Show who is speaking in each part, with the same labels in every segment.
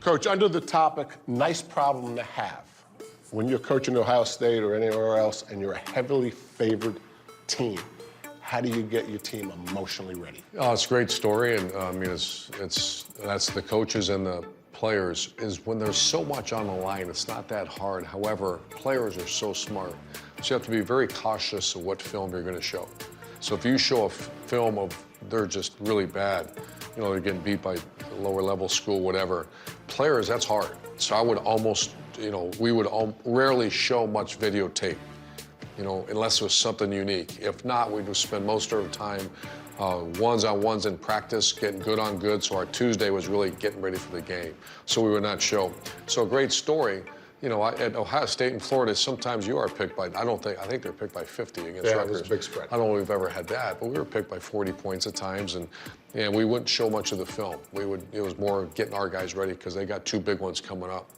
Speaker 1: Coach, under the topic, nice problem to have. When you're coaching Ohio State or anywhere else and you're a heavily favored team, how do you get your team emotionally ready?
Speaker 2: It's a great story, and I mean, that's the coaches and the players, is when there's so much on the line, it's not that hard. However, players are so smart, so you have to be very cautious of what film you're going to show. So if you show a film of they're just really bad, you know, they're getting beat by lower level school, whatever, players, that's hard. So I would almost, you know, we would rarely show much videotape, you know, unless it was something unique. If not, we'd just spend most of our time ones-on-ones in practice, getting good on good, so our Tuesday was really getting ready for the game. So we would not show. So a great story, you know, at Ohio State and Florida, sometimes you are picked by, I think they're picked by 50 against Rutgers.
Speaker 1: It's a big spread.
Speaker 2: I don't know if we've ever had that, but we were picked by 40 points at times, and we wouldn't show much of the film. It was more getting our guys ready because they got two big ones coming up,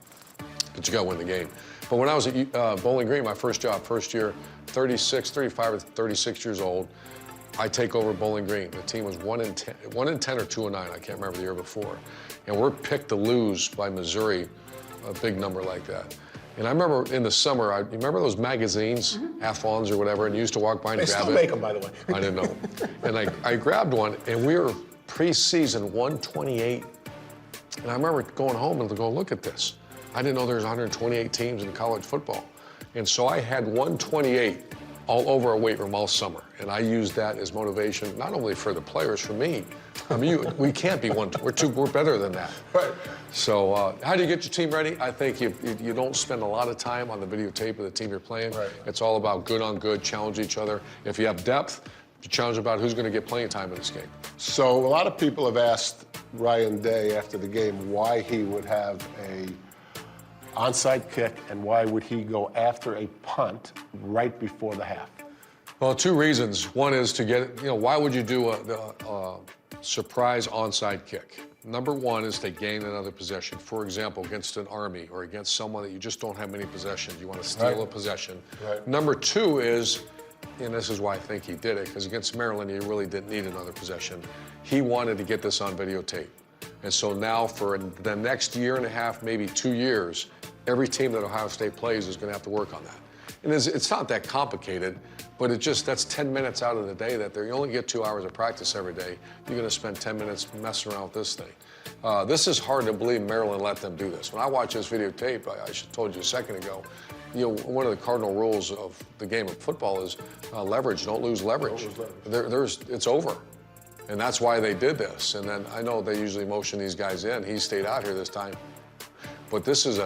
Speaker 2: but you got to win the game. But when I was at Bowling Green, my first job, first year, 35 or 36 years old, I take over Bowling Green. The team was 1-10 or 2-9, I can't remember the year before. And we're picked to lose by Missouri, a big number like that. And I remember in the summer, you remember those magazines, Athlons or whatever, and you used to walk by and grab it?
Speaker 1: They still make them, by the way.
Speaker 2: I didn't know. And I grabbed one, and we were preseason 128. And I remember going home and going, look at this. I didn't know there was 128 teams in college football. And so I had 128 all over our weight room all summer. And I used that as motivation, not only for the players, for me. I mean, we can't be we're better than that.
Speaker 1: Right.
Speaker 2: So how do you get your team ready? I think you don't spend a lot of time on the videotape of the team you're playing.
Speaker 1: Right.
Speaker 2: It's all about good on good, challenge each other. If you have depth, you challenge about who's going to get playing time in this game.
Speaker 1: So a lot of people have asked Ryan Day after the game why he would have a onside kick and why would he go after a punt right before the half?
Speaker 2: Well, two reasons. One is to get, you know, why would you do a surprise onside kick? Number one is to gain another possession. For example, against an Army or against someone that you just don't have many possessions. You want to steal a possession.
Speaker 1: Right.
Speaker 2: Number two is, and this is why I think he did it, because against Maryland, he really didn't need another possession. He wanted to get this on videotape. And so now for the next year and a half, maybe 2 years, every team that Ohio State plays is going to have to work on that. And it's not that complicated, but that's 10 minutes out of the day that you only get 2 hours of practice every day. You're going to spend 10 minutes messing around with this thing. This is hard to believe Maryland let them do this. When I watch this videotape, I told you a second ago, you know, one of the cardinal rules of the game of football is leverage. Don't lose leverage. It's over. And that's why they did this. And then I know they usually motion these guys in. He stayed out here this time. But this is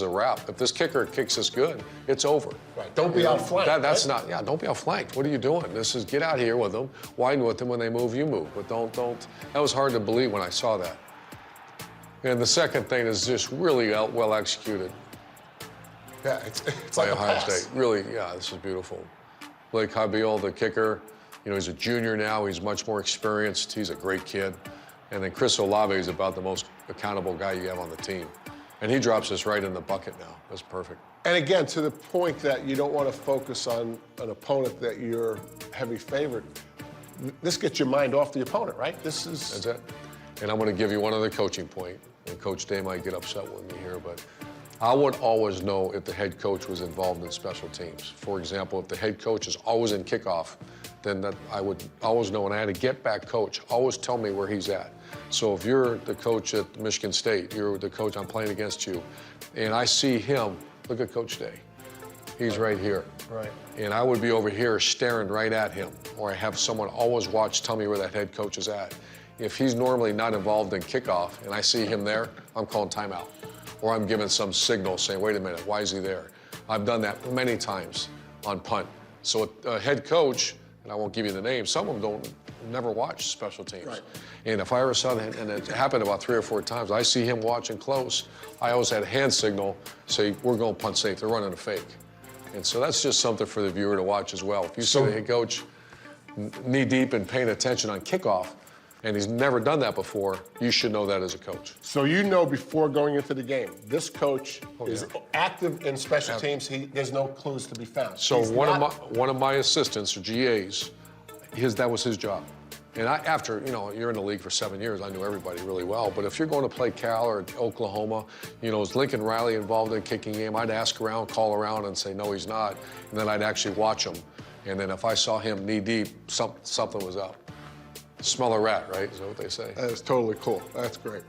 Speaker 2: a wrap. If this kicker kicks us good, it's over.
Speaker 1: Right. Don't be outflanked.
Speaker 2: That's not. Yeah. Don't be outflanked. What are you doing? This is get out here with them, widen with them. When they move, you move. But don't. That was hard to believe when I saw that. And the second thing is just really well executed.
Speaker 1: Yeah, it's
Speaker 2: by
Speaker 1: like
Speaker 2: Ohio
Speaker 1: a pass.
Speaker 2: State. Really, yeah, this is beautiful. Blake Habeal, the kicker, you know, he's a junior now. He's much more experienced. He's a great kid. And then Chris Olave is about the most accountable guy you have on the team. And he drops us right in the bucket now. That's perfect.
Speaker 1: And again, to the point that you don't want to focus on an opponent that you're heavy favorite, this gets your mind off the opponent, right? That's
Speaker 2: it. And I'm going to give you one other coaching point. And Coach Day might get upset with me here, but I would always know if the head coach was involved in special teams. For example, if the head coach is always in kickoff, then I would always know. And I had a get-back coach always tell me where he's at. So if you're the coach at Michigan State, you're the coach I'm playing against you, and I see him, look at Coach Day. He's right here.
Speaker 1: Right.
Speaker 2: And I would be over here staring right at him, or I have someone always watch, tell me where that head coach is at. If he's normally not involved in kickoff and I see him there, I'm calling timeout. Or I'm giving some signal saying, wait a minute, why is he there? I've done that many times on punt. So a head coach, and I won't give you the name, some of them never watch special teams.
Speaker 1: Right.
Speaker 2: And if I ever saw that, and it happened about 3 or 4 times, I see him watching close, I always had a hand signal, say, we're going punt safe, they're running a fake. And so that's just something for the viewer to watch as well. If you see the head coach knee deep and paying attention on kickoff, and he's never done that before, you should know that as a coach.
Speaker 1: So you know before going into the game, this coach is active in special teams. There's no clues to be found.
Speaker 2: So one of my assistants, or GAs, that was his job. And after, you know, you're in the league for 7 years, I knew everybody really well. But if you're going to play Cal or Oklahoma, you know, is Lincoln Riley involved in a kicking game? I'd ask around, call around, and say, no, he's not. And then I'd actually watch him. And then if I saw him knee deep, something was up. Smell a rat, right? Is that what they say?
Speaker 1: That is totally cool. That's great.